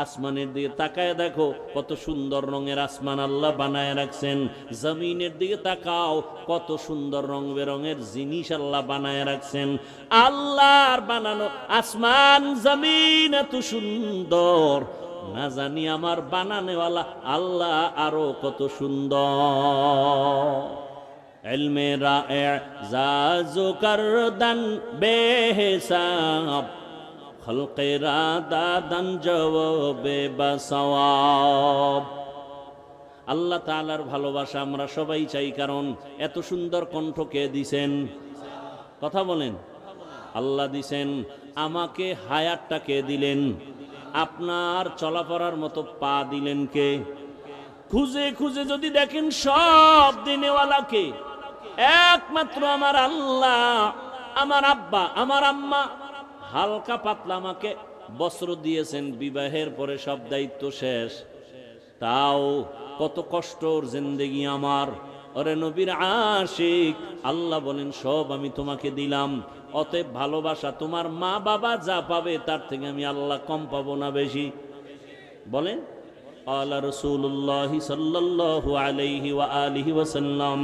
আসমানের দিকে তাকায় দেখো কত সুন্দর রঙের আসমান আল্লাহ বানায় রাখছেন। জমিনের দিকে তাকাও কত সুন্দর রং বেরঙের জিনিস আল্লাহ বানায় রাখছেন। আল্লাহর বানানো আসমান জমিন এত সুন্দর, না জানি আমার বানানেওয়ালা আল্লাহ আরো কত সুন্দর। ইলমে রায়ে জাজু করদান বেহিসাব, খলকে রাদাদান জওয়াবে বাসওয়াব। আল্লাহ তাআলার ভালোবাসা আমরা সবাই চাই, কারণ এত সুন্দর কণ্ঠ কে দিছেন? কথা বলেন। আল্লাহ দিছেন। আমাকে হায়াতটা কে দিলেন? আপনার চলাফেরার মতো পা দিলেন কে? খুঁজে খুঁজে যদি দেখেন সব দিনেওয়ালাকে, একমাত্র আমার আল্লাহ। আমার আব্বা আমার আম্মা হালকা পাতলা আমাকে বস্ত্র দিয়েছেন, বিবাহের পরে সব দায়িত্ব শেষ, তাও কত কষ্টর জিন্দেগি আমার। ওরে নবীর আশিক, আল্লাহ বলেন সব আমি তোমাকে দিলাম। অতএব ভালোবাসা তোমার মা বাবা যা পাবে তার থেকে আমি আল্লাহ কম পাবো না বেশি? বলেন। আলা রাসূলুল্লাহ সাল্লাল্লাহু আলাইহি ওয়া আলিহি ওয়াসাল্লাম,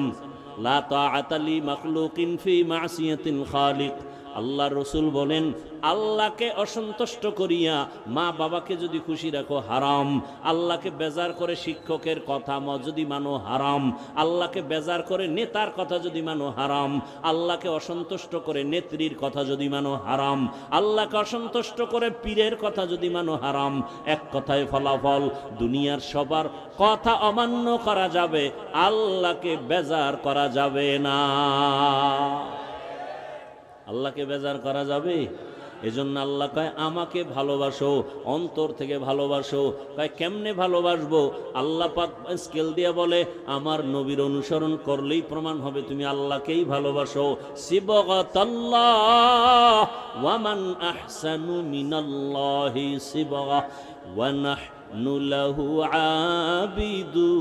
লা তাআতা লি মাখলুকিন ফি মাসিয়াতিল খালিক। আল্লাহ রসুল বলেন, আল্লাহকে অসন্তুষ্ট করিয়া মা বাবাকে যদি খুশি রাখো হারাম। আল্লাহকে বেজার করে শিক্ষকের কথা যদি মানো হারাম। আল্লাহকে বেজার করে নেতার কথা যদি মানো হারাম। আল্লাহকে অসন্তুষ্ট করে নেত্রীর কথা যদি মানো হারাম। আল্লাহকে অসন্তুষ্ট করে পীরের কথা যদি মানো হারাম। এক কথায় ফলাফল, দুনিয়ার সবার কথা অমান্য করা যাবে, আল্লাহকে বেজার করা যাবে না। আল্লাহকে বেজার করা যাবে? এজন্য আল্লাহ কয় আমাকে ভালোবাসো, অন্তর থেকে ভালোবাসো। কয় কেমনে ভালোবাসবো? আল্লাহ পাক স্কেল দিয়ে বলে, আমার নবীর অনুসরণ করলেই প্রমাণ হবে তুমি আল্লাহকেই ভালোবাসো। সিবগাতাল্লাহ ওয়া মান আহসানু মিনাল্লাহি সিবগা ওয়া নাহনু লাহু আবিদুন।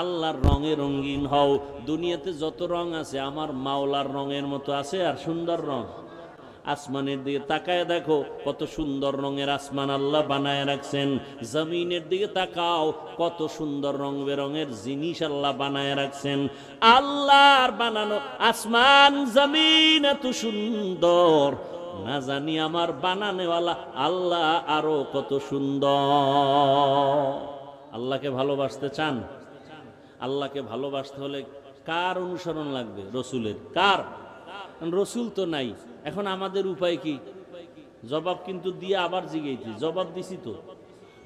আল্লাহর রঙে রঙিন হও। দুনিয়াতে যত রং আছে আমার মাওলার রঙের মতো আছে আর সুন্দর রং? আসমানের দিকে তাকায় দেখো কত সুন্দর রঙের আসমান আল্লাহ বানায় রাখছেন। জমিনের দিকে তাকাও কত সুন্দর রং বেরঙের জিনিস আল্লাহ বানায় রাখছেন। আল্লাহর বানানো আসমান জমিন এত সুন্দর, না জানি আমার বানানেওয়ালা আল্লাহ আরো কত সুন্দর। আল্লাহকে ভালোবাসতে চান? আল্লাহকে ভালোবাসতে হলে কার অনুসরণ লাগবে? রসুলের। কার? রসুল তো নাই। এখন আমাদের উপায় কি? জবাব কিন্তু দিয়ে আবার জিগাইছি, জবাব দিছি তো।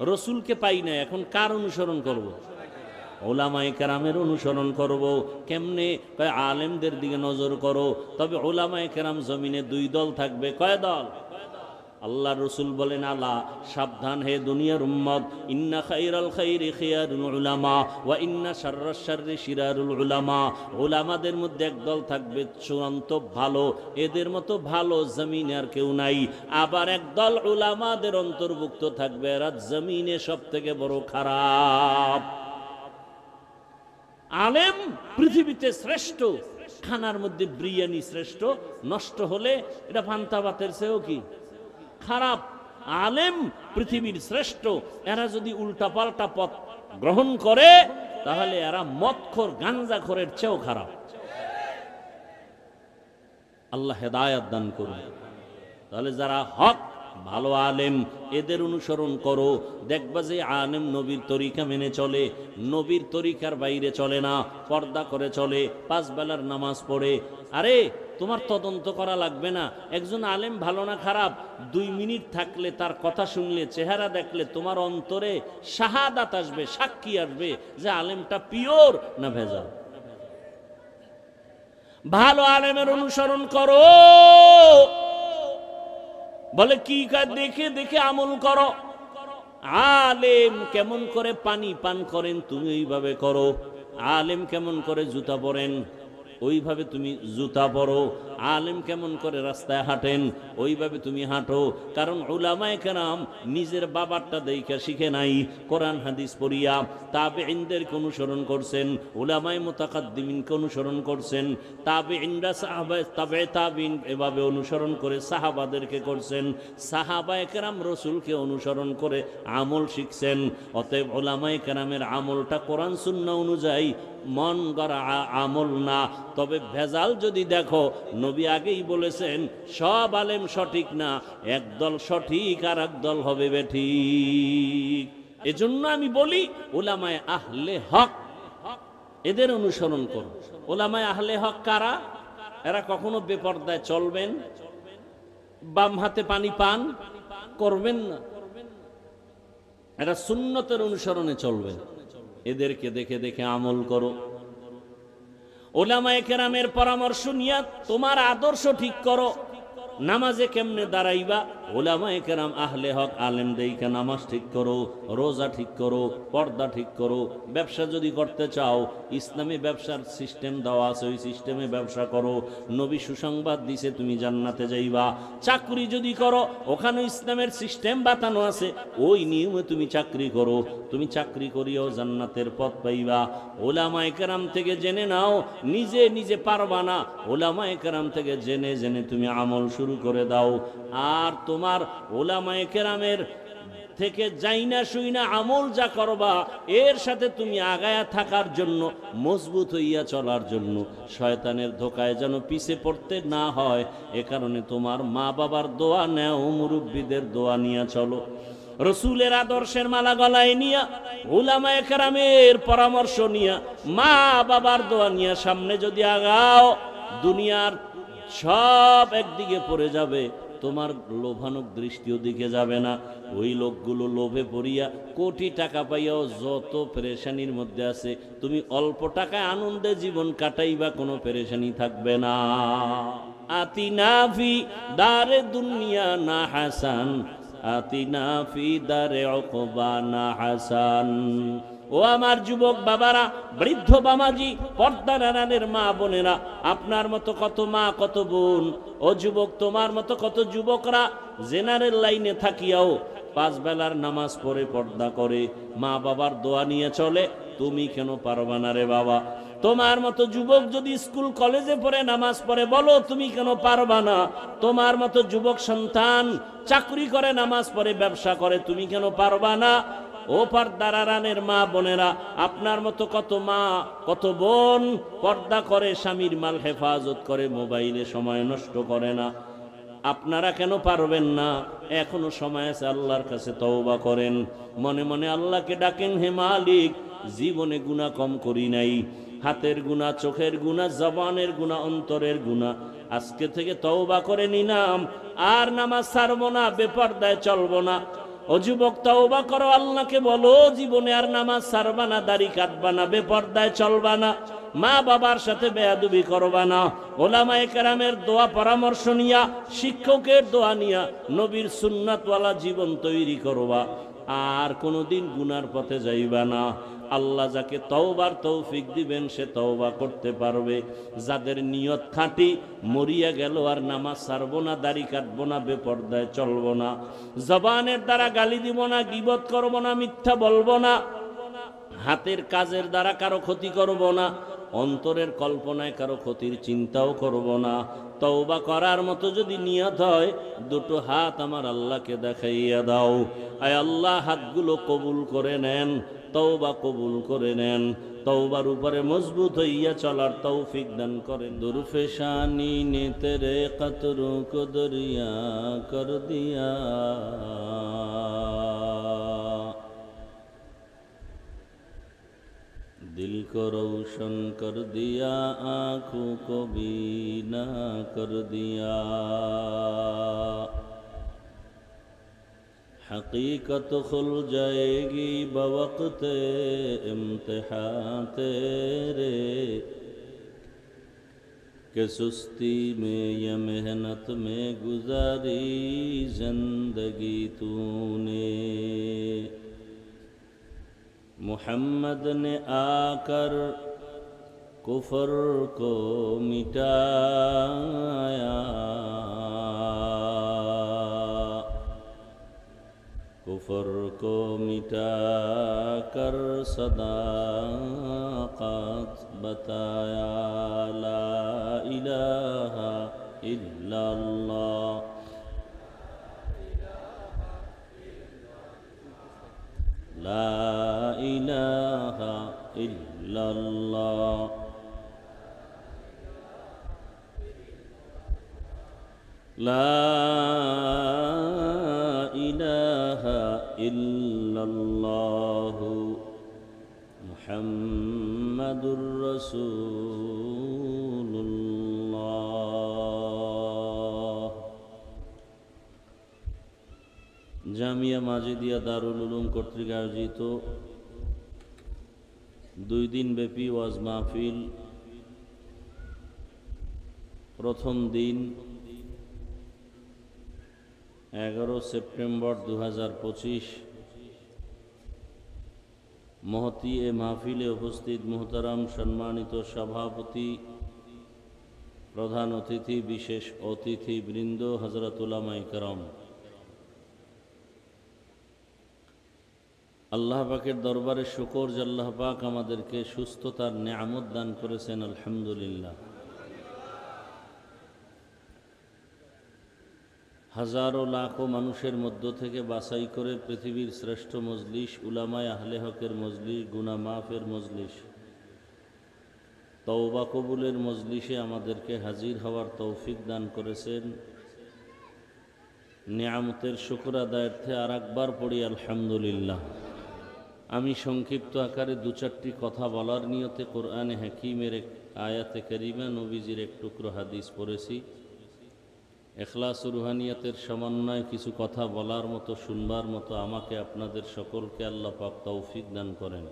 রসুলকে পাই না, এখন কার অনুসরণ করব? ওলামায়ে কেরামের অনুসরণ করব। কেমনে? কয় আলেমদের দিকে নজর করো। তবে ওলামায়ে কেরাম জমিনে দুই দল থাকবে। কয় দল? আল্লাহ রসুল বলেন, আলা সাবধান হে দুনিয়ার উম্মত, ইন্না খাইরাল খাইরি খিয়ারুল উলামা ওয়া ইন্না শাররাশ শাররি শিরারুল উলামা। উলামাদের মধ্যে একদল থাকবে চূড়ান্ত ভালো, এদের মতো ভালো জমিনে আর কেউ নাই। আবার একদল উলামাদের অন্তর্ভুক্ত থাকবে, এরা জমিনে সব থেকে বড় খারাপ। আলেম পৃথিবীতে শ্রেষ্ঠ, খানার মধ্যে বিরিয়ানি শ্রেষ্ঠ, নষ্ট হলে এটা পান্তা ভাতের চেয়েও কি খারাপ। আলেম পৃথিবীর শ্রেষ্ঠ, এরা যদি উল্টাপাল্টা পথ গ্রহণ করে তাহলে এরা মদখোর গাঞ্জাখোরের চেয়েও খারাপ। আল্লাহ হেদায়েত দান করুন। তাহলে যারা হক ভালো আলেম এদের অনুসরণ করো, দেখবা যে আলেম নবীর তরিকা মেনে চলে, নবীর তরিকার বাইরে চলে না, পর্দা করে চলে, 5 বেলার নামাজ পড়ে। আরে তোমার তদন্ত করা লাগবে না একজন আলেম ভালো না খারাপ। 2 মিনিট থাকলে, তার কথা শুনলে, চেহারা দেখলে তোমার অন্তরে শাহাদাত আসবে, সাক্ষী আসবে যে আলেমটা পিওর না ভেজাল। ভালো আলেমের অনুসরণ করো। বলে কি কাজ? দেখে দেখে আমল করো। আলেম কেমন করে পানি পান করেন তুমি ওইভাবে করো। আলেম কেমন করে জুতা পরেন ওইভাবে তুমি জুতা পরো। আলেম কেমন করে রাস্তায় হাঁটেন ওইভাবে তুমি হাঁটো। কারণ উলামায়ে কেরাম নিজের বাবারটা দেইখা শিখে নাই, কোরআন হাদিস পড়িয়া তাবেঈনদেরকে অনুসরণ করছেন, উলামায়ে মুতাকাদ্দিমিনকে অনুসরণ করছেন, তাবেঈনরা সাহাবা তাবেঈন এভাবে অনুসরণ করে সাহাবাদেরকে করছেন, সাহাবায়ে কেরাম রাসূলকে অনুসরণ করে আমল শিখছেন। অতএব উলামায়ে কেরামের আমলটা কোরআন সুন্নাহ অনুযায়ী মন গড়া আমল না। তবে ভেজাল যদি দেখো, নবী আগেই বলেছেন সব আলেম সঠিক না, একদল সঠিক আর একদল হবে বেঠিক। এজন্য আমি বলি উলামায়ে আহলে হক এদের অনুসরণ করো। উলামায়ে আহলে হক কারা? এরা কখনো বেপরদায় চলবেন, বাম হাতে পানি পান করবেন না, এরা সুন্নতের অনুসরণে চলবেন। এদেরকে দেখে দেখে আমল করো। উলামায়ে কেরামের পরামর্শ নিয়ে তোমার আদর্শ ঠিক করো। নামাজে কেমনে দাঁড়াইবা, উলামায়ে কেরাম আহলে হক আলেম দেইখা নামাজ ঠিক করো, রোজা ঠিক করো, পর্দা ঠিক করো। ব্যবসা যদি করতে চাও, ইসলামী ব্যবসার সিস্টেম দেওয়া আছে, ওই সিস্টেমে ব্যবসা করো। নবী সুসংবাদ দিছে তুমি জান্নাতে যাইবা। চাকরি যদি করো, ওখানে ইসলামের সিস্টেম বাতানো আছে, ওই নিয়মে তুমি চাকরি করো। তুমি চাকরি করিও জান্নাতের পথ পাইবা। উলামায়ে কেরাম থেকে জেনে নাও, নিজে নিজে পারবা না, উলামায়ে কেরাম থেকে জেনে জেনে তুমি আমল শুরু করে দাও। আর তোমার উলামায়ে কেরামের থেকে যাইনা শুইনা আমল যা করবা, এর সাথে তুমি আগায়া থাকার জন্য, মজবুত হইয়া চলার জন্য, শয়তানের ধোকায় যেন পিছে পড়তে না হয়, এ কারণে তোমার মা বাবার দোয়া নেও, মুরব্বীদের দোয়া নিয়ে চলো। রসুলের আদর্শের মালা গলায় নিয়া, উলামায়ে কেরামের পরামর্শ নিয়া, মা বাবার দোয়া নিয়া সামনে যদি আগাও, দুনিয়ার সব একদিকে পড়ে যাবে, তোমার লোভানুক দৃষ্টিও দিকে যাবে না। ওই লোকগুলো লোভে পড়িয়া কোটি টাকা পাইয়াও যত পেরেশানির মধ্যে আছে, তুমি অল্প টাকায় আনন্দে জীবন কাটাইবা, কোনো পেরেশানি থাকবে না। আতিনা ফি দারে দুনিয়া না হাসান, আতিনা ফি দারে উকবা না হাসান। ও আমার যুবক বাবারা, বৃদ্ধ বামাজি, পর্দার আড়ালের মা বোনেরা, আপনার মতো কত মা কত বোন, ও যুবক তোমার মতো কত যুবকরা জেনারেল লাইনে থাকিয়াও 5 বেলার নামাজ পড়ে পর্দা করে মা বাবার দোয়া নিয়ে চলে, তুমি কেন পারবা না রে বাবা? তোমার মতো যুবক যদি স্কুল কলেজে পড়ে নামাজ পড়ে, বলো তুমি কেন পারবা না? তোমার মতো যুবক সন্তান চাকরি করে নামাজ পড়ে ব্যবসা করে, তুমি কেন পারবা না? ও পর্দার আড়ালের মা বোনেরা, আপনার মতো কত মা কত বোন পর্দা করে, স্বামীর মাল হেফাজত করে, মোবাইলে সময় নষ্ট করে না, আপনারা কেন পারবেন না? এখনো সময় আছে, আল্লাহর কাছে তওবা করেন, মনে মনে আল্লাহকে ডাকেন, হে মালিক, জীবনে গুনাহ কম করি নাই, হাতের গুনাহ, চোখের গুনাহ, জবানের গুনাহ, অন্তরের গুনাহ, আজকে থেকে তওবা করে নিলাম, আর নামাজ ছাড়বো না, বেপরদায় চলবো না। ও যুবক, তওবা করো, আল্লাহকে বলো জীবনে আর নামাজ ছাড়বা না, দাড়ি কাটবা না, বেপরদায় চলবা না, মা বাবার সাথে বেয়াদবি করবা না, উলামায়ে কেরামের দোয়া পরামর্শ নিয়া, শিক্ষকের দোয়া নিয়া নবীর সুন্নাতওয়ালা জীবন তৈরি করবা, আর কোনোদিন গুনার পথে যাইবা না। আল্লাহ যাকে তওবার তৌফিক দিবেন সে তওবা করতে পারবে। যাদের নিয়ত খাঁটি, মরিয়া গেল আর নামাজ ছাড়বো না, দাড়ি কাটবো না, বেপরদায় চলবো না, জবানের দ্বারা গালি দিব না, গীবত করবো না, মিথ্যা বলবো না, হাতের কাজের দ্বারা কারো ক্ষতি করব না, অন্তরের কল্পনায় কারো ক্ষতির চিন্তাও করব না। তওবা করার মতো যদি নিয়ত হয়, দুটো হাত আমার আল্লাহকে দেখাইয়া দাও। আয় আল্লাহ, হাতগুলো কবুল করে নেন, তওবা কবুল করে নেন, তওবার উপরে মজবুত হইয়া চলার তৌফিক দান করেন। দুরফেশানি নে তেরে কতরু কো দরিয়া কর দিয়া, दिल को रोशन कर दिया, आँखों को बीना कर दिया, हकीकत खुल जाएगी बवक़्ते इम्तिहान तेरे, कि सुस्ती में या मेहनत में गुजारी जिंदगी तूने। मुहम्मद ने आकर कुफर को मिटाया, कुफर को मिटा कर सदाकत बताया। ला इलाहा इल्लल्लाह, ला इलाहा इल्लल्लाह, ला इलाहा इल्लल्लाह, मुहम्मदुर रसूलुल्लाह। জামিয়া মাজিদিয়া দারুল উলুম কর্তৃক আয়োজিত 2 দিনব্যাপী ওয়াজ মাহফিল, প্রথম দিন 11 সেপ্টেম্বর 2025। মহতি এ মাহফিলে উপস্থিত মুহতারাম সম্মানিত সভাপতি, প্রধান অতিথি, বিশেষ অতিথি বৃন্দ, হযরত উলামায়ে কেরাম, আল্লাহ পাকের দরবারে শুকর যে আল্লাহ পাক আমাদেরকে সুস্থতার নিয়ামত দান করেছেন, আলহামদুলিল্লাহ। হাজারো লাখো মানুষের মধ্য থেকে বাছাই করে পৃথিবীর শ্রেষ্ঠ মজলিস, উলামায়ে আহলে হকের মজলিস, গুনাহ মাফের মজলিস, তওবা কবুলের মজলিসে আমাদেরকে হাজির হওয়ার তৌফিক দান করেছেন। নিয়ামতের শুকর আদায়ার্থে আর একবার পড়ি আলহামদুলিল্লাহ। আমি সংক্ষিপ্ত আকারে 2-4টি কথা বলার নিয়তে কোরআনে হাকিমের এক আয়াতে কারিমা, নবীজির এক টুকরো হাদিস পড়েছি। এখলাস ও রুহানিয়াতের সমন্বয়ে কিছু কথা বলার মতো, শুনবার মতো আমাকে আপনাদের সকলকে আল্লাহ পাক তৌফিক দান করেন।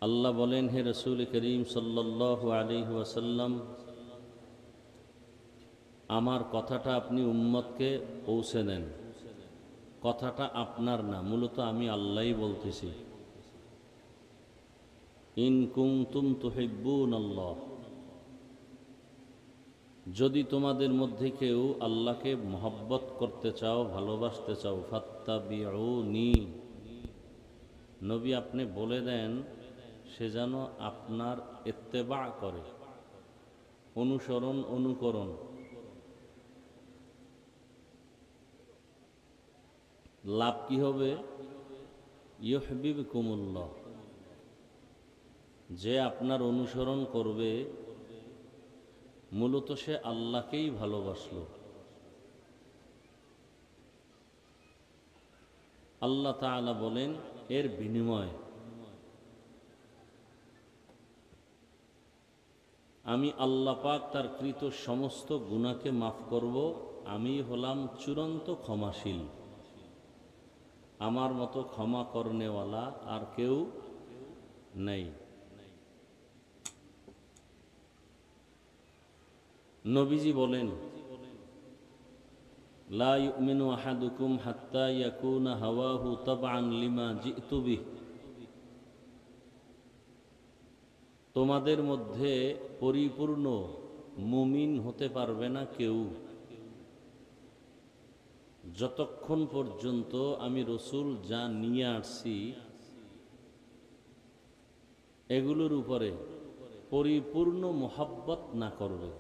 আল্লাহ বলেন, হে রাসূল করিম সাল্লাল্লাহু আলাইহি ওয়াসাল্লাম, আমার কথাটা আপনি উম্মতকে পৌঁছে দেন। কথাটা আপনার না, মূলত আমি আল্লাহই বলতেছি। ইন কুনতুম তুহিব্বুনাল্লাহ, যদি তোমাদের মধ্যে কেউ আল্লাহকে মহব্বত করতে চাও, ভালোবাসতে চাও, ফাত্তাবিউনি, নবী আপনি বলে দেন সে যেন আপনার ইত্তেবা করে, অনুসরণ, অনুকরণ। লাভ কি হবে? ইউহিব্বুকুমুল্লাহ, যে আপনার অনুসরণ করবে মূলত সে আল্লাহকেই ভালোবাসলো। আল্লাহ তাআলা বলেন, এর বিনিময় আমি আল্লাহ পাক তার কৃত সমস্ত গুনাহকে মাফ করব। আমি হলাম চূড়ান্ত ক্ষমাশীল। আমার মতো ক্ষমা করনেওয়ালা আর কেউ নেই। নবীজি বলেন, লা ইউমিনু আহাদুকুম হাত্তা ইয়াকুনা হাওয়াহু তাবআন লিমা জিতু বিহি, তোমাদের মধ্যে পরিপূর্ণ মুমিন হতে পারবে না কেউ যতক্ষণ পর্যন্ত আমি রসুল যা নিয়ে আসছি এগুলোর উপরে পরিপূর্ণ মোহাব্বত না করবে।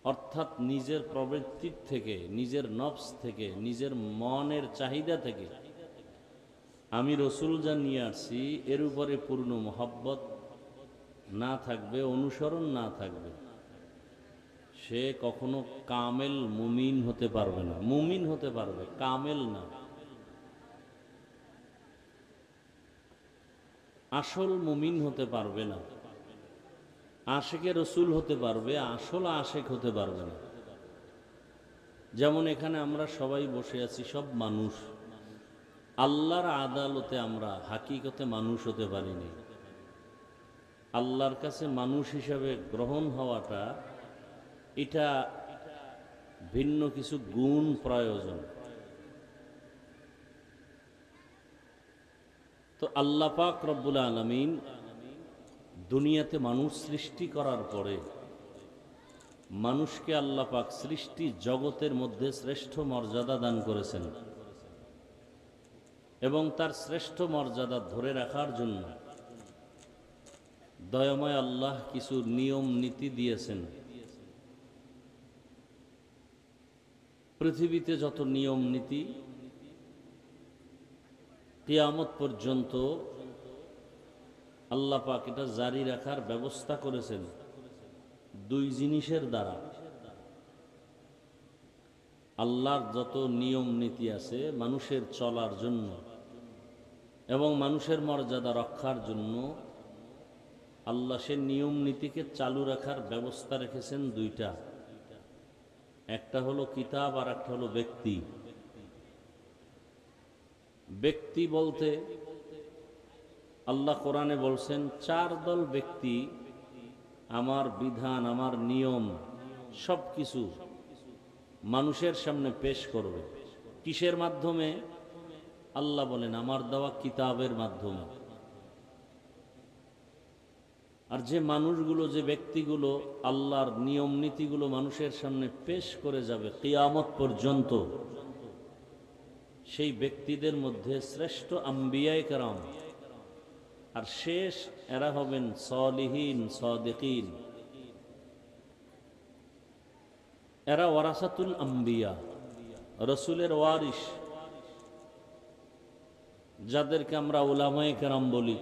অর্থাৎ নিজের প্রবৃত্তির থেকে, নিজের নফস থেকে, নিজের মনের চাহিদা থেকে আমি রসুল যা নিয়ে আসছি এর উপরে পূর্ণ মোহাব্বত না থাকবে, অনুসরণ না থাকবে, সে কখনো কামেল মুমিন হতে পারবে না। মুমিন হতে পারবে, কামেল না। আসল মুমিন হতে পারবে না। আশেকে রসুল হতে পারবে, আসল আশেক হতে পারবে না। যেমন এখানে আমরা সবাই বসে আছি, সব মানুষ। আল্লাহর আদালতে আমরা হাকিকতে মানুষ হতে পারিনি। আল্লাহর কাছে মানুষ হিসাবে গ্রহণ হওয়াটা, এটা ভিন্ন কিছু গুণ প্রয়োজন। তো আল্লাহ পাক রব্বুল আলামিন দুনিয়াতে মানুষ সৃষ্টি করার পরে মানুষকে আল্লাহ পাক সৃষ্টি জগতের মধ্যে শ্রেষ্ঠ মর্যাদা দান করেছেন এবং তার শ্রেষ্ঠ মর্যাদা ধরে রাখার জন্য দয়াময় আল্লাহ কিছু নিয়ম নীতি দিয়েছেন। পৃথিবীতে যত নিয়ম নীতি কিয়ামত পর্যন্ত আল্লাহ পাক এটা জারি রাখার ব্যবস্থা করেছেন দুই জিনিসের দ্বারা। আল্লাহর যত নিয়ম নীতি আছে মানুষের চলার জন্য এবং মানুষের মর্যাদা রক্ষার জন্য আল্লাহ সে নিয়ম নীতিকে চালু রাখার ব্যবস্থা রেখেছেন দুইটা, একটা হলো কিতাব আর একটা হলো ব্যক্তি। ব্যক্তি বলতে আল্লাহ কোরআনে বলছেন চার দল ব্যক্তি আমার বিধান আমার নিয়ম সব কিছু মানুষের সামনে পেশ করবে। কিসের মাধ্যমে? আল্লাহ বলেন আমার দেওয়া কিতাবের মাধ্যমে। আর যে মানুষগুলো যে ব্যক্তিগুলো আল্লাহর নিয়ম নীতিগুলো মানুষের সামনে পেশ করে যাবে কিয়ামত পর্যন্ত, সেই ব্যক্তিদের মধ্যে শ্রেষ্ঠ আম্বিয়ায়ে কেরাম আর শেষ এরা হবেন সলিহিন সাদিকিন। এরা ওয়ারাসাতুল আম্বিয়া, রসুলের ওয়ারিস, যাদেরকে আমরা উলামায়ে কেরাম বলি।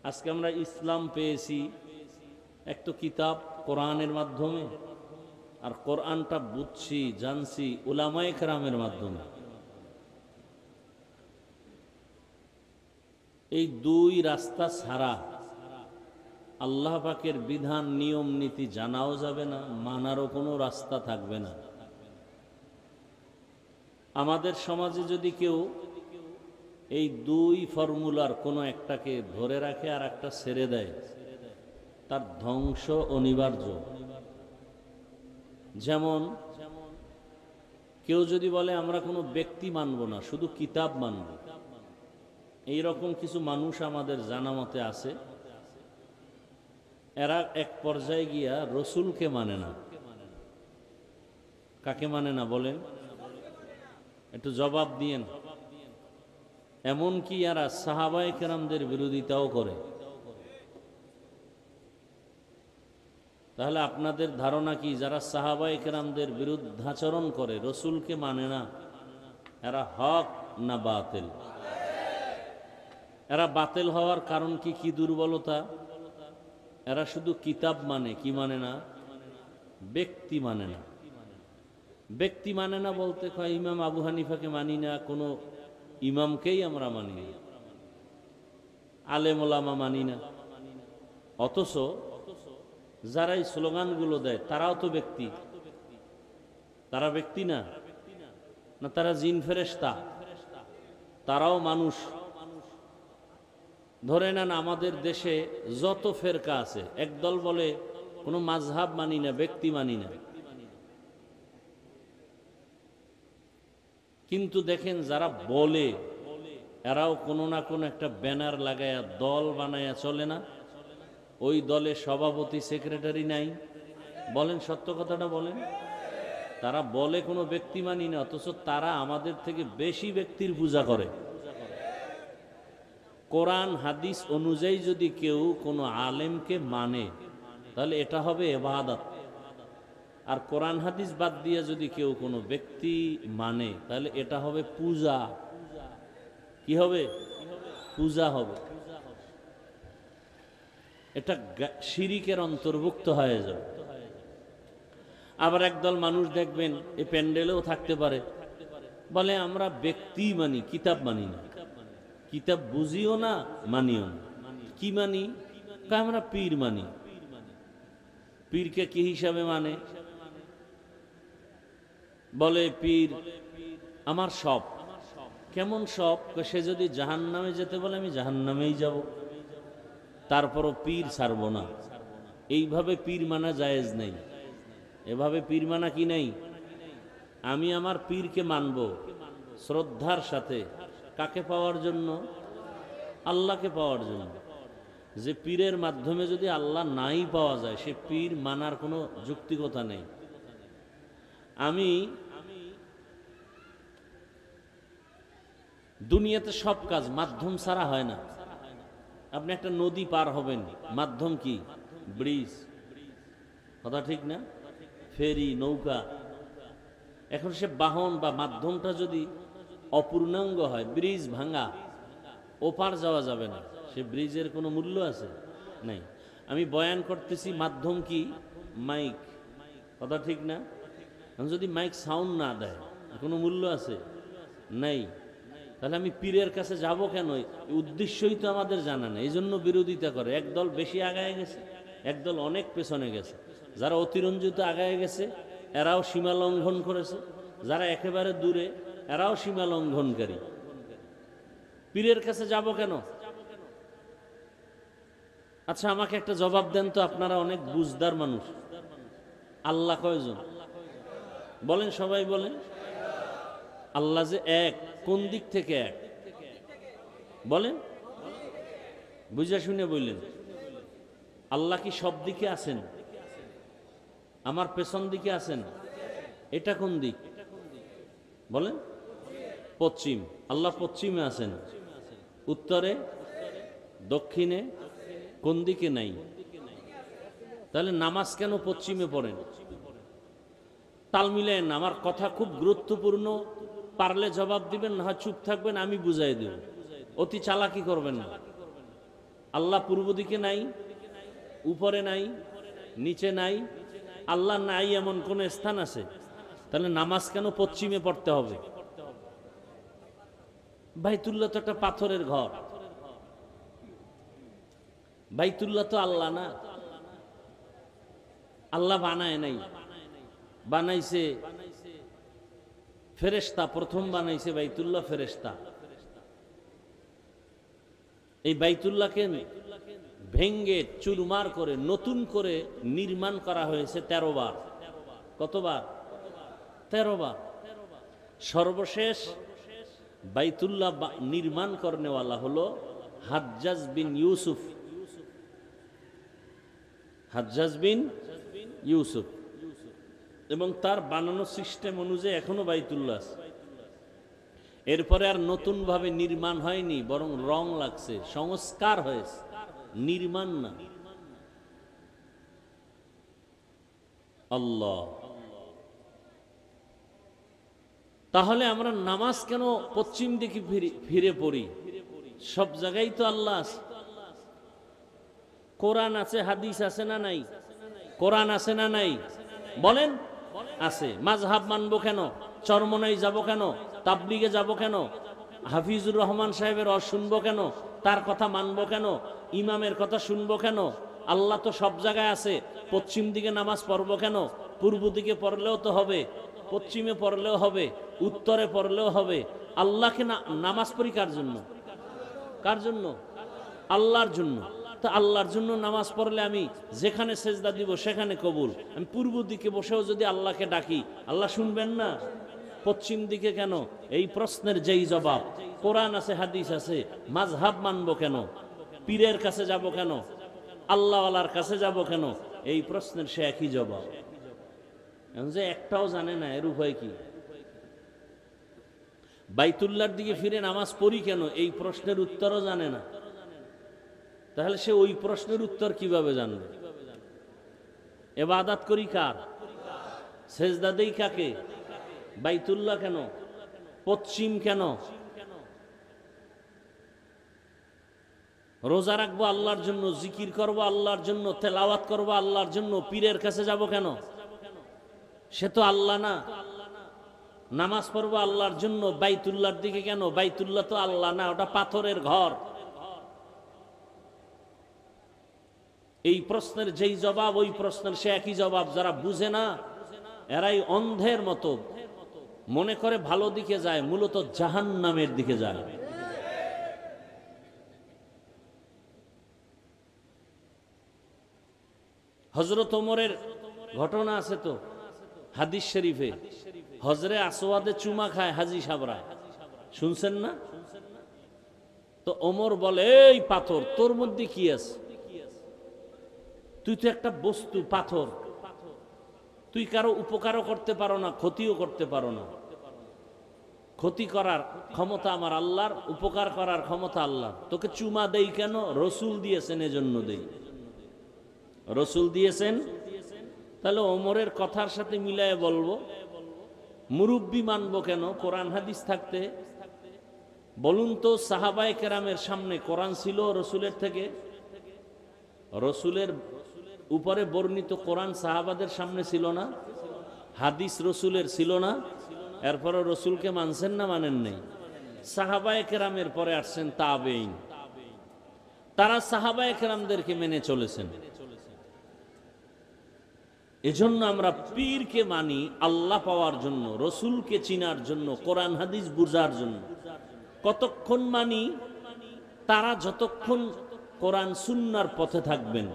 আজকে আমরা ইসলাম পেয়েছি এক তো কিতাব কোরআনের মাধ্যমে, আর কোরআনটা বুঝছি জানছি উলামায়ে কেরামের মাধ্যমে। এই দুই রাস্তা ছাড়া আল্লাহ পাকের বিধান নিয়ম নীতি জানাও যাবে না, মানারও কোনো রাস্তা থাকবে না। আমাদের সমাজে যদি কেউ এই দুই ফর্মুলার কোনো একটাকে ধরে রাখে আর একটা ছেড়ে দেয়, তার ধ্বংস অনিবার্য। যেমন কেউ যদি বলে আমরা কোনো ব্যক্তি মানব না, শুধু কিতাব মানব, এইরকম কিছু মানুষ আমাদের জানা মতে আছে। এরা এক পর্যায়ে গিয়া রসুলকে মানে না। কাকে মানে না বলেন? একটু জবাব দিয়েন। এমনকি এরা সাহাবায়ে কেরামদের বিরোধিতাও করে। তাহলে আপনাদের ধারণা কি যারা সাহাবায়ে কেরামদের বিরুদ্ধাচরণ করে রসুলকে মানে না, এরা হক না বাতিল? এরা বাতিল হওয়ার কারণ কি? কি দুর্বলতা? এরা শুধু কিতাব মানে, কি মানে না? ব্যক্তি মানে না। ব্যক্তি মানে না বলতে কয় ইমাম আবু হানিফাকে মানি না, কোনো ইমামকেই আমরা মানি না, আলেম ওলামা মানি না। অথচ যারা এই স্লোগানগুলো দেয় তারাও তো ব্যক্তি। তারা ব্যক্তি না? না তারা জিন ফেরেশতা? তারাও মানুষ। ধরে নেন আমাদের দেশে যত ফেরকা আছে, একদল বলে কোনো মাযহাব মানি না, ব্যক্তি মানি না। কিন্তু দেখেন যারা বলে এরাও কোনো না কোনো একটা ব্যানার লাগায়া দল বানায়া চলে না? ওই দলে সভাপতি সেক্রেটারি নাই? বলেন, সত্য কথাটা বলেন। তারা বলে কোনো ব্যক্তি মানি না, অথচ তারা আমাদের থেকে বেশি ব্যক্তির পূজা করে। কোরআন হাদিস অনুযায়ী যদি কেউ কোনো আলেমকে মানে তাহলে এটা হবে ইবাদত। আর কোরআন হাদিস বাদ দিয়ে যদি কেউ কোনো ব্যক্তি মানে তাহলে এটা হবে পূজা। কি হবে? পূজা হবে। এটা শিরিকের অন্তর্ভুক্ত হয়ে যাবে। আবার একদল মানুষ দেখবেন এই প্যান্ডেলেও থাকতে পারে, বলে আমরা ব্যক্তি মানি, কিতাব মানি না। কিতাব বুঝিও না, মানিও না। কি মানি? আমরা পীর মানি। পীরকে কি হিসাবে মানে? বলে পীর আমার সব। কেমন সব? সে যদি জাহান্নামে যেতে বলে আমি জাহান্নামেই যাব, তারপরও পীর ছাড়ব না। এইভাবে পীর মানা জায়েজ নেই। এভাবে পীর মানা কি নেই? আমি আমার পীরকে মানব শ্রদ্ধার সাথে, কাকে পাওয়ার জন্য? আল্লাহকে পাওয়ার জন্য। যে পীরের মাধ্যমে যদি আল্লাহ নাই পাওয়া যায়, সে পীর মানার কোনো যুক্তিকতা নেই। আমি দুনিয়াতে সব কাজ মাধ্যম ছাড়া হয় না। আপনি একটা নদী পার হবেন, মাধ্যম কি? ব্রিজ। কথা ঠিক না? ফেরি, নৌকা। এখন সে বাহন বা মাধ্যমটা যদি অপূর্ণাঙ্গ হয়, ব্রিজ ভাঙা, ওপার যাওয়া যাবে না, সে ব্রিজের কোনো মূল্য আছে? নাই। আমি বয়ান করতেছি, মাধ্যম কি? মাইক। কথা ঠিক না? যদি মাইক সাউন্ড না দেয়, কোনো মূল্য আছে? নাই। তাহলে আমি পীরের কাছে যাব কেন? উদ্দেশ্যই তো আমাদের জানা নেই, এই জন্য বিরোধিতা করে। একদল বেশি আগায় গেছে, একদল অনেক পেছনে গেছে। যারা অতিরঞ্জিত আগায় গেছে, এরাও সীমা লঙ্ঘন করেছে। যারা একেবারে দূরে, এরাও সীমা লঙ্ঘনকারী। পীরের কাছে যাব কেন? আচ্ছা, আমাকে একটা জবাব দেন তো, আপনারা অনেক বুঝদার মানুষ। আল্লাহ কয়জন বলেন? সবাই বলেন। আল্লাহ যে এক, কোন দিক থেকে এক বলেন? বুঝা শুনে বললেন। আল্লাহ কি সব দিকে আছেন? আমার পেছন দিকে আছেন? এটা কোন দিক বলেন? পশ্চিম। আল্লাহ পশ্চিমে আছেন, উত্তরে, দক্ষিণে, কোন দিকে নাই? তাহলে নামাজ কেন পশ্চিমে পড়েন? তাল মিলেন। আমার কথা খুব গুরুত্বপূর্ণ, পারলে জবাব দিবেন, না চুপ থাকবেন, আমি বুঝাই দেব। অতি চালাকি করবেন না। আল্লাহ পূর্ব দিকে নাই, উপরে নাই, নিচে নাই। আল্লাহ নাই এমন কোন স্থান আছে? তাহলে নামাজ কেন পশ্চিমে পড়তে হবে? বাইতুল্লাহ তো একটা পাথরের ঘর। বাইতুল্লাহ তো আল্লাহ না, আল্লাহ বানায় নাই, বানাইছে ফেরেশতা। প্রথম বানাইছে বাইতুল্লাহ ফেরেশতা। এই বাইতুল্লাহকে ভেঙ্গে চুরমার করে নতুন করে নির্মাণ করা হয়েছে 13 বার। কতবার? 13 বার। সর্বশেষ বাইতুল্লাহ নির্মাণ করনেওয়ালা হলো হাজ্জাজ বিন ইউসুফ। হাজ্জাজ বিন ইউসুফ। এবং তার বানানো সিস্টেম অনুযায়ী এখনো বাইতুল্লাহ আছে। এরপরে আর নতুন ভাবে নির্মাণ হয়নি, বরং রং লাগছে, সংস্কার হয়েছে, নির্মাণ না। আল্লাহ। তাহলে আমরা নামাজ কেন পশ্চিম দিকে ফিরে পড়ি? সব জায়গায় তো আল্লাহ আছে। কোরআন আছে, হাদিস আছে না নাই? কোরআন আছে না নাই বলেন? আছে। মাযহাব মানবো কেন? চরমনাই যাব কেন? তাবলিগে যাব কেন? হাফিজুর রহমান সাহেবের শুনবো কেন? তার কথা মানবো কেন? ইমামের কথা শুনবো কেন? আল্লাহ তো সব জায়গায় আছে, পশ্চিম দিকে নামাজ পড়বো কেন? পূর্ব দিকে পড়লেও তো হবে, পশ্চিমে পড়লেও হবে, উত্তরে পড়লেও হবে। আল্লাহকে নামাজ পড়ি কার জন্য? কার জন্য? আল্লাহর জন্য। তো আল্লাহর জন্য নামাজ পড়লে আমি যেখানে সেজদা দিব সেখানে কবুল। আমি পূর্ব দিকে বসেও যদি আল্লাহকে ডাকি, আল্লাহ শুনবেন না? পশ্চিম দিকে কেন? এই প্রশ্নের যেই জবাব, কোরআন আছে, হাদিস আছে, মাযহাব মানবো কেন? পীরের কাছে যাব কেন? আল্লাহওয়ালার কাছে যাব কেন? এই প্রশ্নের সে একই জবাব। যে একটাও জানে না, এর উপায় কি? বাইতুল্লাহর দিকে ফিরে নামাজ পড়ি কেন? এই প্রশ্নের উত্তরও জানে না। তাহলে সে ওই প্রশ্নের উত্তর কিভাবে জানবে? ইবাদত করি কার? সেজদা দেই কাকে? বাইতুল্লাহ কেন? পশ্চিম কেন? রোজা রাখবো আল্লাহর জন্য, জিকির করব আল্লাহর জন্য, তেলাওয়াত করব আল্লাহর জন্য, পীরের কাছে যাব কেন? সে তো আল্লাহ না। নামাজ পড়বো আল্লাহর জন্য, বাইতুল্লাহর দিকে কেন? বাইতুল্লাহ তো আল্লাহ না, ওটা পাথরের ঘর। এই প্রশ্নের যেই জবাব, ওই প্রশ্নের সে একই জবাব। যারা বুঝে না, এরাই অন্ধের মতো মনে করে ভালো দিকে যায়, মূলত জাহান্নামের দিকে যায়। হযরত ওমরের ঘটনা আছে তো হাদিস শরীফে। হজরে আসওয়াদে চুমা খায় হাজি সাবরা, শুনছেন না? তো ওমর বলে, এই পাথর, তোর মধ্যে কি আছে? তুই তো একটা বস্তু, পাথর। তুই কারো উপকারও করতে পারো না, ক্ষতিও করতে পারো না। ক্ষতি করার ক্ষমতা আমার আল্লাহর, উপকার করার ক্ষমতা আল্লাহর। তোকে চুমা দেই কেন? রসুল দিয়েছেন, এজন্য দেই। রসুল দিয়েছেন। তাহলে ওমরের কথার সাথে মিলায়ে বলবো, মুরব্বি মানবো কেন কোরআন হাদিস থাকতে? বলুন তো, সাহাবায়ে কেরামের সামনে কোরআন ছিল রসুলের থেকে? রসুলের উপরে বর্ণিত কোরআন সাহাবাদের সামনে ছিল না? হাদিস রসুলের ছিল না? এরপরে রসুলকে মানছেন না মানেন নেই? সাহাবায়ে কেরামের পরে আসছেন তাবেঈন, তারা সাহাবায়ে কেরামদেরকে মেনে চলেছেন। এজন্য আমরা পীরকে মানি আল্লাহ পাওয়ার জন্য, রসুলকে চিনার জন্য, কোরআন হাদিস বুঝার জন্য। কতক্ষণ মানি? তারা যতক্ষণ কোরআন সুন্নার পথে থাকবেন।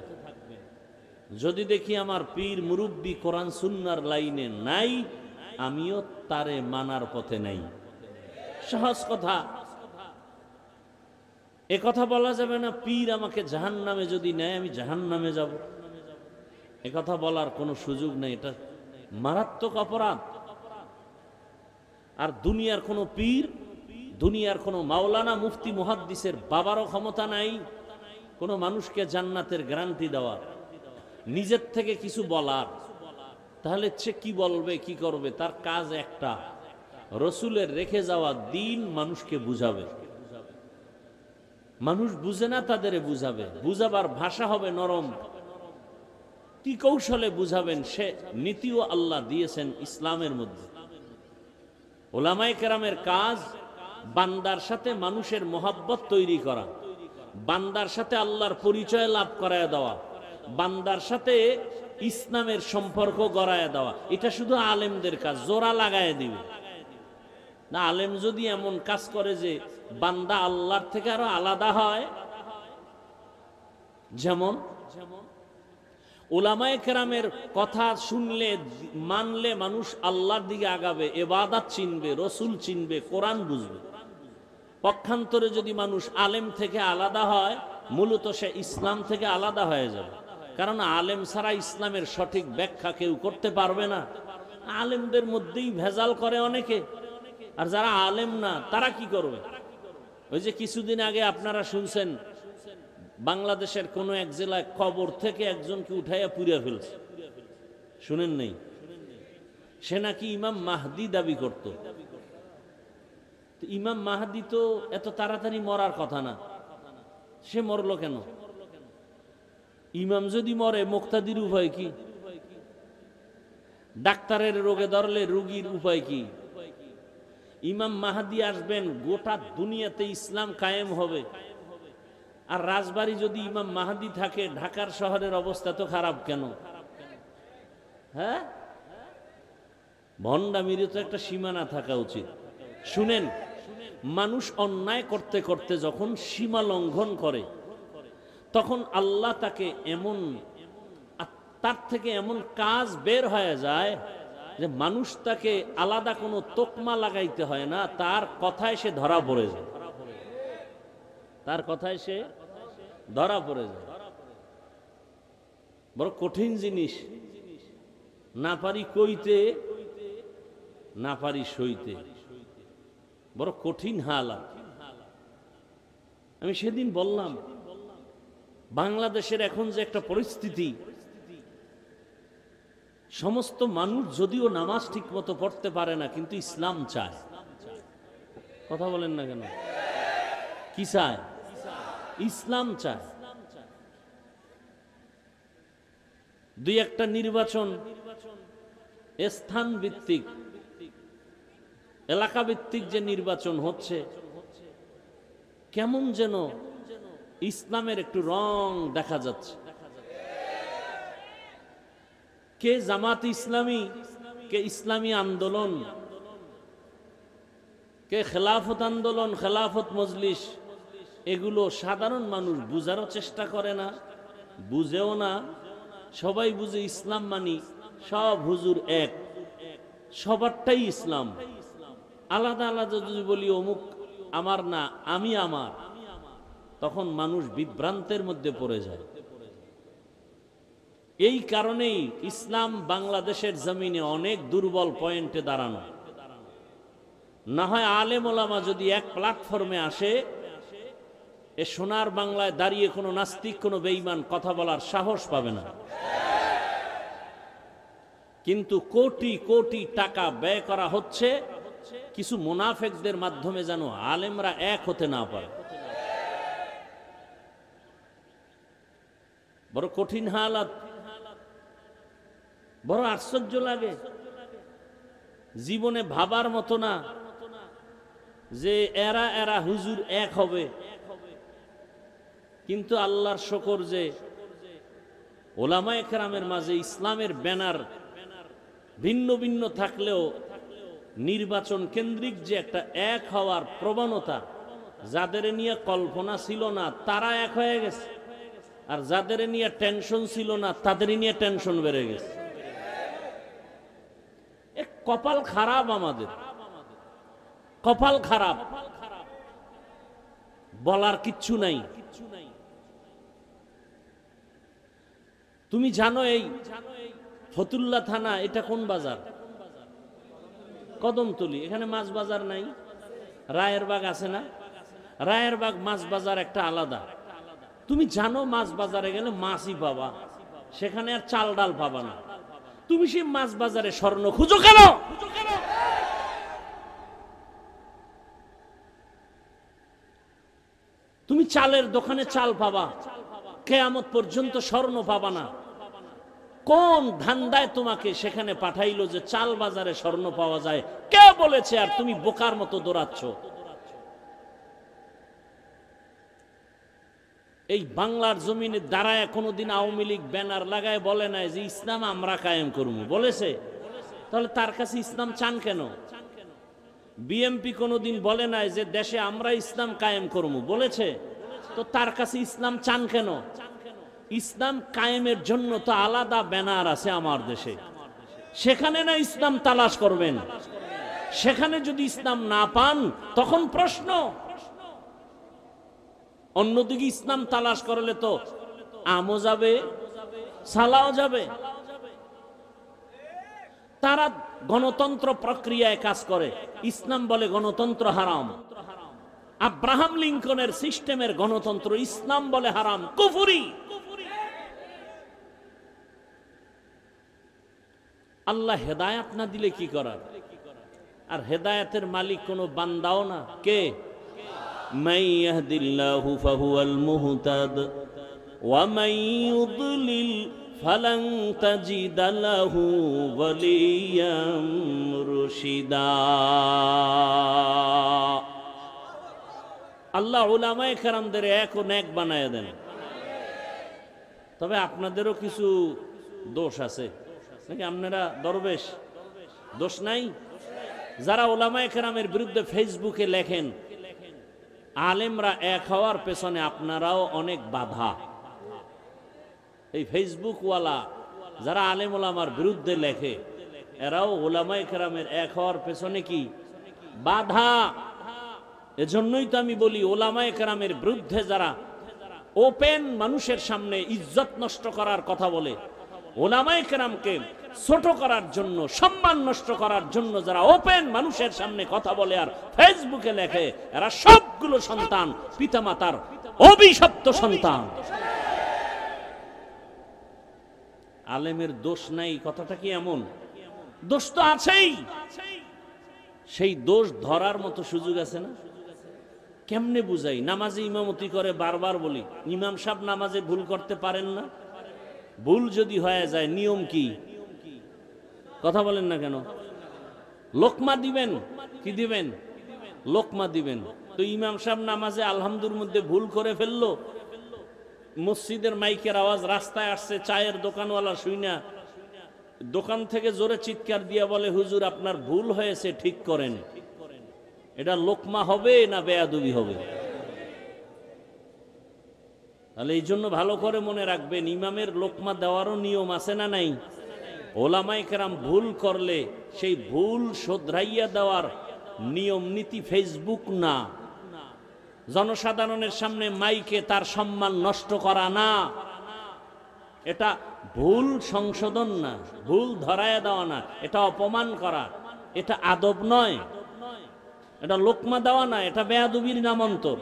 যদি দেখি আমার পীর মুরব্বি কোরআন সুন্নার লাইনে নাই, আমিও তারে মানার পথে নাই। সহজ কথা। এ কথা বলা যাবে না পীর আমাকে জাহান্নামে যদি নেয় আমি জাহান্নামে যাব, এ কথা বলার কোনো সুযোগ নেই। এটা মারাত্মক অপরাধ। আর দুনিয়ার কোনো পীর, দুনিয়ার কোনো মাওলানা, মুফতি, মুহাদ্দিসের বাবারও ক্ষমতা নাই কোনো মানুষকে জান্নাতের গ্যারান্টি দেওয়ার, নিজের থেকে কিছু বলার। তাহলে সে কি বলবে, কি করবে? তার কাজ একটা, রসুলের রেখে যাওয়া দিন মানুষকে বুঝাবে। মানুষ বুঝে না, তাদের বুঝাবে। বুঝাবার ভাষা হবে নরম। কি কৌশলে বুঝাবেন সে নীতিও আল্লাহ দিয়েছেন ইসলামের মধ্যে। ওলামায়ে কেরামের কাজ বান্দার সাথে মানুষের মহব্বত তৈরি করা, বান্দার সাথে আল্লাহর পরিচয় লাভ করায় দেওয়া, বান্দার সাথে ইসলামের সম্পর্ক গড়ায় দেওয়া। এটা শুধু আলেমদের কাজ, জোড়া লাগায় দিবে না। আলেম যদি এমন কাজ করে যে বান্দা আল্লাহর থেকে আরো আলাদা হয়, যেমন উলামায়ে কেরামের কথা শুনলে, মানলে মানুষ আল্লাহর দিকে আগাবে, ইবাদত চিনবে, রসুল চিনবে, কোরআন বুঝবে। পক্ষান্তরে যদি মানুষ আলেম থেকে আলাদা হয়, মূলত সে ইসলাম থেকে আলাদা হয়ে যাবে। কারণ আলেম ছাড়া ইসলামের সঠিক ব্যাখ্যা কেউ করতে পারবে না। আলেমদের মধ্যেই ভেজাল করে অনেকে, আর যারা আলেম না তারা কি করবে? ওই যে কিছুদিন আগে আপনারা শুনছেন, বাংলাদেশের কোন এক জেলায় কবর থেকে একজনকে উঠাইয়া পুড়িয়ে ফেলছে, শুনেন নেই? সে নাকি ইমাম মাহদি দাবি করত। ইমাম মাহদি তো এত তাড়াতাড়ি মরার কথা না, সে মরলো কেন? ইমাম যদি মরে, মুক্তাদির উপায় কি? ডাক্তারের রোগে ধরলে রোগীর উপায় কি? ইমাম মাহদি আসবেন, গোটা দুনিয়াতে ইসলাম কায়েম হবে। আর রাজবাড়ী যদি ইমাম মাহদি থাকে, ঢাকার শহরের অবস্থা তো খারাপ কেন? হ্যাঁ, ভণ্ডামিরও তো একটা সীমানা থাকা উচিত। শুনেন, মানুষ অন্যায় করতে করতে যখন সীমা লঙ্ঘন করে, তখন আল্লাহ তাকে এমন, তার থেকে এমন কাজ বের হয়ে যায় যে মানুষ তাকে আলাদা কোনো তোকমা লাগাইতে হয় না, তার কথায় সে ধরা পড়ে যায়। তার কথায় সে ধরা পড়ে যায়। বড় কঠিন জিনিস। না পারি কইতে, না পারি সইতে, বড় কঠিন হালাত। আমি সেদিন বললাম, বাংলাদেশের এখন যে একটা পরিস্থিতি, সমস্ত মানুষ যদিও নামাজ ঠিক মতো পড়তে পারে না, কিন্তু ইসলাম চায়। কথা বলেন না কেন? কি চায়? ইসলাম চায়। দুই একটা নির্বাচন স্থান ভিত্তিক, এলাকা ভিত্তিক যে নির্বাচন হচ্ছে, কেমন যেন ইসলামের একটু রং দেখা যাচ্ছে। কে জামাত ইসলামী, কে ইসলামী আন্দোলন, কে খেলাফত আন্দোলন, খেলাফত মজলিস, এগুলো সাধারণ মানুষ বুঝারও চেষ্টা করে না, বুঝেও না। সবাই বুঝে ইসলাম মানি, সব হুজুর এক, সবারটাই ইসলাম। আলাদা আলাদা যদি বলি অমুক আমার না, আমি আমার, তখন মানুষ বিভ্রান্তের মধ্যে পড়ে যায়। এই কারণেই ইসলাম বাংলাদেশের জমিনে অনেক দুর্বল পয়েন্টে দাঁড়ানো। না হয় আলেম ওলামা যদি এক প্ল্যাটফর্মে আসে, এ সোনার বাংলায় দাঁড়িয়ে কোনো নাস্তিক, কোনো বেঈমান কথা বলার সাহস পাবে না। কিন্তু কোটি কোটি টাকা ব্যয় করা হচ্ছে কিছু মুনাফিকদের মাধ্যমে, যেন আলেমরা এক হতে না পারে। বড় কঠিন হালাত, বড় আশ্চর্য লাগে। জীবনে ভাবার মতো না যে এরা এরা হুজুর এক হবে। কিন্তু আল্লাহর শুকর যে ওলামায়ে কেরামের মাঝে ইসলামের ব্যানার ভিন্ন ভিন্ন থাকলেও নির্বাচন কেন্দ্রিক যে একটা এক হওয়ার প্রবণতা, যাদের নিয়ে কল্পনা ছিল না তারা এক হয়ে গেছে, আর যাদের নিয়ে টেনশন ছিল না তাদের নিয়ে টেনশন বেড়ে গেছে। এক কপাল খারাপ, আমাদের কপাল খারাপ, বলার কিচ্ছু নাই। তুমি জানো এই ফতুল্লা থানা এটা কোন বাজার? কদমতলি। এখানে মাছ বাজার নাই? রায়ের বাগ আছে না? রায়ের বাগ মাছ বাজার একটা আলাদা। তুমি জানো মাছ বাজারে গেলে মাছই পাবা, সেখানে আর চাল ডাল পাবা না। তুমি সেই মাছ বাজারে স্বর্ণ খুঁজো কেন? তুমি চালের দোকানে চাল পাবা, কিয়ামত পর্যন্ত স্বর্ণ পাবা না। কোন ধান্দায় তোমাকে সেখানে পাঠাইলো যে চাল বাজারে স্বর্ণ পাওয়া যায়? কে বলেছে? আর তুমি বোকার মতো দৌড়াচ্ছ। এই বাংলার জমিনে দাঁড়ায় কোনোদিন আওয়ামী লীগ ব্যানার লাগায় বলে নাই যে ইসলাম আমরা কায়েম করব? বলেছে? তাহলে তার কাছে ইসলাম চান কেন? বিএমপি কোনোদিন বলে নাই যে দেশে আমরা ইসলাম কায়েম করব? বলেছে? তো তার কাছে ইসলাম চান কেন? ইসলাম কায়েমের জন্য তো আলাদা ব্যানার আছে আমার দেশে, সেখানে না ইসলাম তালাশ করবেন। সেখানে যদি ইসলাম না পান তখন প্রশ্ন। অন্যদিকে ইসলাম তালাশ করলে তো আমও যাবে, সালাও যাবে। তারা গণতন্ত্র প্রক্রিয়ায় কাজ করে, ইসলাম বলে গণতন্ত্র হারাম। আব্রাহাম লিঙ্কনের সিস্টেমের গণতন্ত্র, ইসলাম বলে হারাম, কুফরি। আল্লাহ হেদায়েত না দিলে কি করার? আর হেদায়েতের মালিক কোনো বান্দাও না। কে? মান ইয়াহদিল্লাহু ফাহুয়াল মুহতাদ ওয়া মান ইউদ্লিল ফালান তাজিদা লাহু ওয়ালিয়াম মুরশিদা। আল্লাহ উলামায়ে কেরামদের এক ও নেক বানায় দেন। তবে আপনাদেরও কিছু দোষ আছে নাকি? আপনারা দরবেশ, দোষ নাই? যারা উলামায়ে কেরামের বিরুদ্ধে ফেসবুকে লেখেন, আলেমরা এক হওয়ার পেছনে আপনারাও অনেক বাধা। এই ফেসবুক ওয়ালা যারা আলেম ওলামার বিরুদ্ধে লেখে, এরাও উলামায়ে কেরামের এক হওয়ার পেছনে কি বাধা। এজন্যই তো আমি বলি, উলামায়ে কেরামের বিরুদ্ধে যারা ওপেন মানুষের সামনে ইজ্জত নষ্ট করার কথা বলে, উলামায়ে কেরামকে ছোট করার জন্য, সম্মান নষ্ট করার জন্য যারা ওপেন মানুষের সামনে কথা বলে আর ফেসবুকে লেখে, এরা সবগুলো সন্তান পিতামাতার অভিশপ্ত সন্তান। আলেমের দোষ নাই কথাটা কি এমন? দোষ তো আছেই। সেই দোষ ধরার মতো সুযোগ আছে না? কেমনে বুঝাই? নামাজে ইমামতি করে বারবার বলি, ইমাম সাহেব নামাজে ভুল করতে পারেন না? ভুল যদি হয়ে যায় নিয়ম কি? কথা বলেন না কেন? লোকমা দিবেন। কি দিবেন? লোকমা দিবেন। তো ইমাম সাহেব নামাজে আলহামদুর মধ্যে ভুল করে ফেললো, মসজিদের মাইকের আওয়াজ রাস্তায় আসছে, চায়ের দোকানওয়ালা শুইনা দোকান থেকে জোরে চিৎকার দিয়া বলে, হুজুর আপনার ভুল হয়েছে, ঠিক করেন। এটা লোকমা হবে না বেয়াদবি হবে? তাহলে এই জন্য ভালো করে মনে রাখবেন, ইমামের লোকমা দেওয়ারও নিয়ম আছে না নাই? ওলামায়ে কেরাম ভুল করলে সেই ভুল শোধরাইয়া দেওয়ার নিয়ম নীতি ফেসবুক না, জনসাধারণের সামনে মাইকে তার সম্মান নষ্ট করা না, এটা ভুল সংশোধন না, ভুল ধরায় দেওয়া না, এটা অপমান করা, এটা আদব নয়, এটা লোকমা দেওয়া না, এটা বেয়াদবির নামান্তর।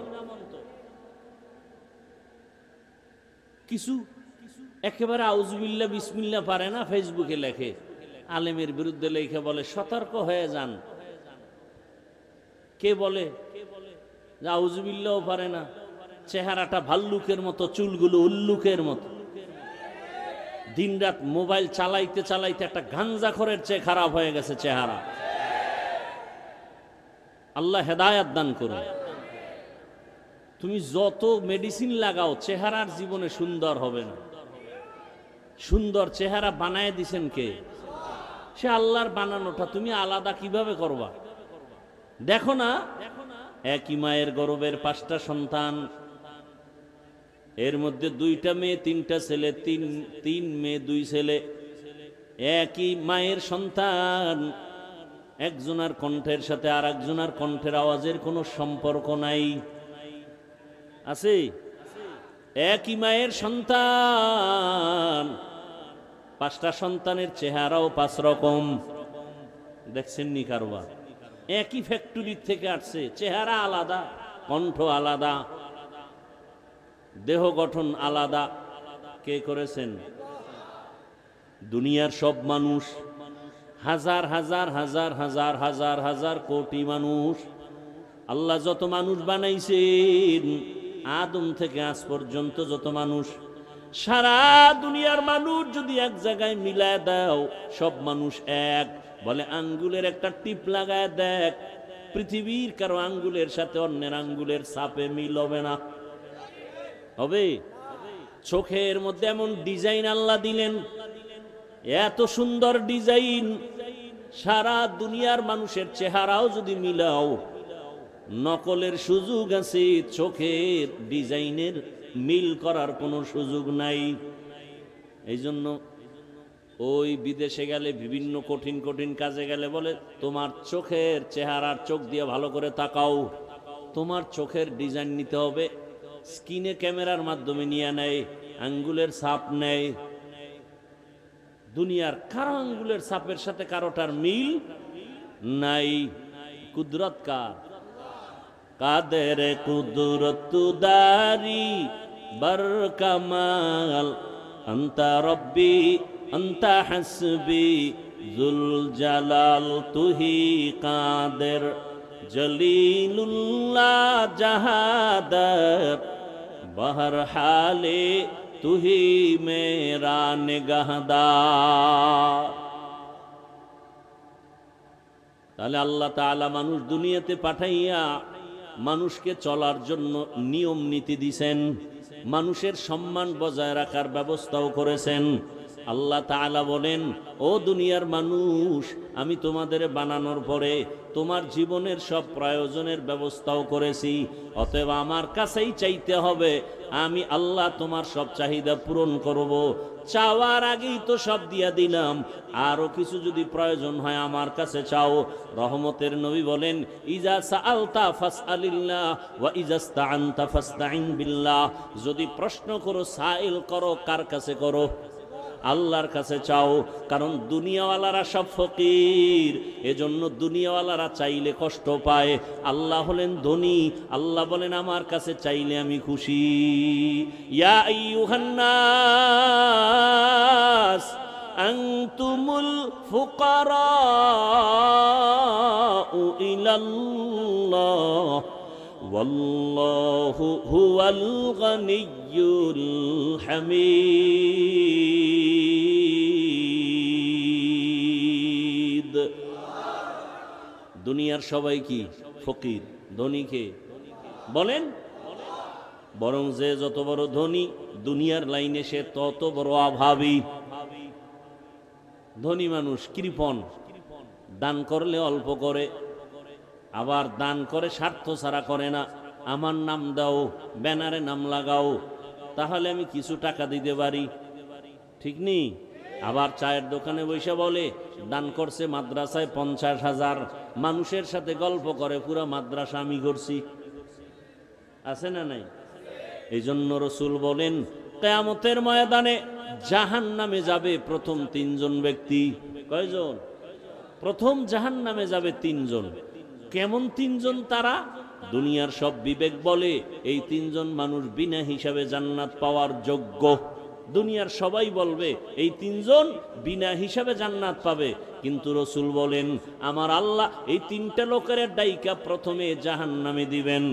কিছু একেবারে আউজুবিল্লাহ বিসমিল্লাহ পারে না, ফেসবুকে লেখে, আলেমের বিরুদ্ধে লেখে বলে সতর্ক হয়ে যান। কে বলে যে আউজুবিল্লাহও পারে না, চেহারাটা ভাল্লুকের মতো, চুলগুলো উল্লুকের মতো, দিনরাত মোবাইল চালাইতে চালাইতে একটা গাঞ্জাখোরের চেয়ে খারাপ হয়ে গেছে চেহারা। আল্লাহ হেদায়াত দান করুন। তুমি যত মেডিসিন লাগাও চেহারার জীবনে সুন্দর হবে না। সুন্দর চেহারা বানায় দিছেন কে? সে আল্লাহর বানানোটা তুমি আলাদা কিভাবে করবা? দেখো না, একই মায়ের গর্ভের 5টা সন্তান, এর মধ্যে 2টা মেয়ে 3টা ছেলে, তিন মেয়ে 2 ছেলে, একই মায়ের সন্তান, একজনের কণ্ঠের সাথে আর একজনের কণ্ঠের আওয়াজের কোনো সম্পর্ক নাই, আছে? একই মায়ের সন্তান, 5টা সন্তানের চেহারাও 5 রকম। দেখছেন নি কারবার? একই ফ্যাক্টরি থেকে আসছে, চেহারা আলাদা, কণ্ঠ আলাদা, দেহ গঠন আলাদা। কে করেছেন? দুনিয়ার সব মানুষ, হাজার হাজার হাজার হাজার হাজার হাজার কোটি মানুষ, আল্লাহ যত মানুষ বানাইছেন, আদম থেকে আজ পর্যন্ত যত মানুষ, সারা দুনিয়ার মানুষ যদি এক জায়গায় মিলায় দাও, সব মানুষ এক। বলে আঙ্গুলের একটা টিপ লাগায় দেখ, পৃথিবীর কারো আঙ্গুলের সাথে অন্যের আঙ্গুলের ছাপে মিল হবে না। হবে? চোখের মধ্যে এমন ডিজাইন আল্লাহ দিলেন, এত সুন্দর ডিজাইন, সারা দুনিয়ার মানুষের চেহারাও যদি মিলাও, নকলের সুযোগ আছে, চোখের ডিজাইনের মিল করার কোনো সুযোগ নাই। এই জন্য ওই বিদেশে গেলে, বিভিন্ন কঠিন কঠিন কাজে গেলে বলে তোমার চোখের চেহারার চোখ দিয়ে ভালো করে তাকাও, তোমার চোখের ডিজাইন নিতে হবে। স্ক্রিনে ক্যামেরার মাধ্যমে নিয়ে নেয়, আঙ্গুলের ছাপ নেয়। দুনিয়ার কারো আঙ্গুলের ছাপের সাথে কারোটার মিল নাই। কুদরত কার? কাদের কুদরত দারি বার কামাল, আন্তা রব্বি আন্তা হাসবি জুল জালাল, তুহি কাদের জলিলুল্লাহ জাহাদার, বহর হালে তুহি মেরা নিগাহদার। তাহলে আল্লাহ তাআলা মানুষ দুনিয়াতে পাঠাইয়া মানুষকে চলার জন্য নিয়ম নীতি দিছেন, মানুষের সম্মান বজায় রাখার ব্যবস্থাও করেছেন। আল্লাহ তাআলা বলেন, ও দুনিয়ার মানুষ, আমি তোমাদের বানানোর পরে তোমার জীবনের সব প্রয়োজনের ব্যবস্থাও করেছি, অতএব আমার কাছেই চাইতে হবে। আমি আল্লাহ তোমার সব চাহিদা পূরণ করব। চাওয়ার আগেই তো সব দিয়া দিলাম, আরো কিছু যদি প্রয়োজন হয় আমার কাছে চাও। রহমতের নবী বলেন, ইজা সাআলতা ফাসআলিল্লাহ ওয়া ইজাস্তাআনতা ফাসতাইন বিল্লাহ। যদি প্রশ্ন করো, সাইল করো, কার কাছে করো? আল্লাহর কাছে চাও। কারণ দুনিয়াওয়ালারা সব ফকির, এজন্য দুনিয়াওয়ালারা চাইলে কষ্ট পায়। আল্লাহ হলেন ধনী, আল্লাহ বলেন আমার কাছে চাইলে আমি খুশি। ইয়া আইয়ুহান নাস আনতুমুল ফুকারাউ ইলাল্লাহ ওয়াল্লাহু হুয়াল গনিয়্যুল হামিদ। দুনিয়ার সবাই কি ফকির? ধনীকে বলেন? বরং যে যত বড় ধনী, দুনিয়ার লাইনে সে তত বড় অভাবী। ধনী মানুষ কৃপণ, দান করলে অল্প করে, আবার দান করে স্বার্থ ছাড়া করে না। আমার নাম দাও, ব্যানারে নাম লাগাও, তাহলে আমি কিছু টাকা দিতে পারি, ঠিক নেই? আবার চায়ের দোকানে বসে বলে দান করছে মাদ্রাসায় 50,000, মানুষের সাথে গল্প করে পুরা মাদ্রাসা আমি করছি। আছে না নাই? এই জন্য রসুল বলেন কিয়ামতের ময়দানে জাহান্নামে যাবে প্রথম তিনজন ব্যক্তি। কয়জন? প্রথম জাহান্নামে যাবে তিনজন। কেমন তিনজন তারা? দুনিয়ার সব বিবেক বলে এই তিনজন মানুষ বিনা হিসাবে জান্নাত পাওয়ার যোগ্য। দুনিয়ার সবাই বলবে এই তিনজন বিনা হিসাবে জান্নাত পাবে, কিন্তু রসুল বলেন আমার আল্লাহ এই তিনটা লোকের ডাইকা প্রথমে জাহান্নামে দিবেন।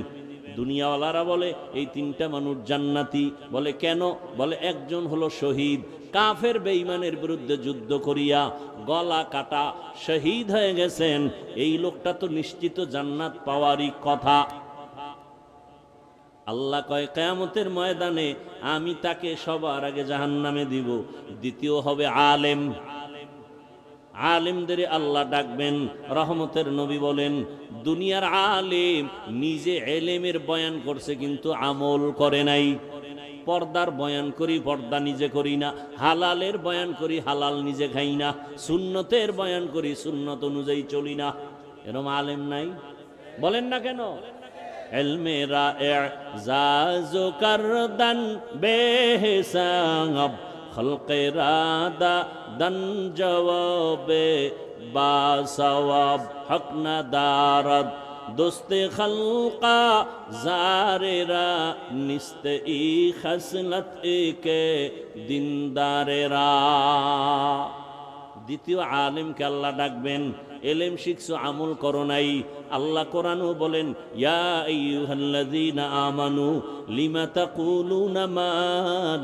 দুনিয়াওয়ালারা বলে এই তিনটা মানুষ জান্নাতি। বলে কেন? বলে একজন হলো শহীদ, কাফের বেঈমানের বিরুদ্ধে যুদ্ধ করিয়া গলা কাটা শহীদ হয়ে গেছেন, এই লোকটা তো নিশ্চিত জান্নাত পাওয়ারই কথা। আল্লাহ কয় কিয়ামতের ময়দানে আমি তাকে সবার আগে জাহান্নামে দিব। দ্বিতীয় হবে আলেম। আলেমদের আল্লাহ ডাকবেন। রহমতের নবী বলেন দুনিয়ার আলেম নিজে এলেমের বয়ান করছে কিন্তু আমল করে নাই। পর্দার বয়ান করি, পর্দা নিজে করি না। হালালের বয়ান করি, হালাল নিজে খাই না। সুন্নতের বয়ান করি, সুন্নত অনুযায়ী চলি না। এরকম আলেম নাই? বলেন না কেন? এলমেরা এজাজো করদান বেহিসাব খলকে রাদা দন জওয়াবে বাসওয়াব হক না দারদ দোস্তে খলকা জারেরা নিস্তে ই খসলত একে দিনদারেরা। দ্বিতীয় আলেমকে আল্লাহ ডাকবেন। এলেম শিখছো, আমল করো নাই। আল্লাহ কোরআনও বলেন ইয়া আইয়ুহাল্লাযীনা আমানু লিমা তাকুলুনা মা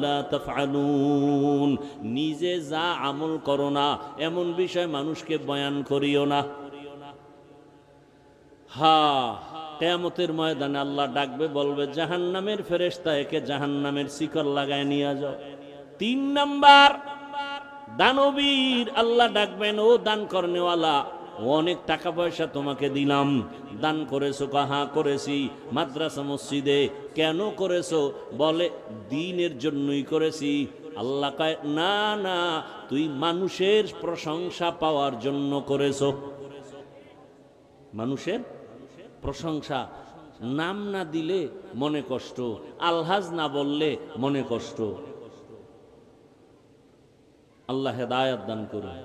লা তাফআলুন। নিজে যা আমল করো না এমন বিষয় মানুষকে বয়ান করিও না। কিয়ামতের ময়দানে আল্লাহ ডাকবে, বলবে জাহান্নামের ফেরেশতা একে জাহান্নামের শিকল লাগায় নিয়ে যাও। 3 নাম্বার দানবীর আল্লাহ ডাকবেন, ও দান করনেওয়ালা, অনেক টাকা পয়সা তোমাকে দিলাম, দান করেছো? কাহা করেছি, মাদ্রাসা মসজিদে। কেন করেছো? বলে দ্বীনের জন্যই করেছি। আল্লাহ কয় না না, তুই মানুষের প্রশংসা পাওয়ার জন্য করেছো। মানুষের প্রশংসা, নাম না দিলে মনে কষ্ট, আলহাজ না বললে মনে কষ্ট। আল্লাহ হেদায়েত দান করুন।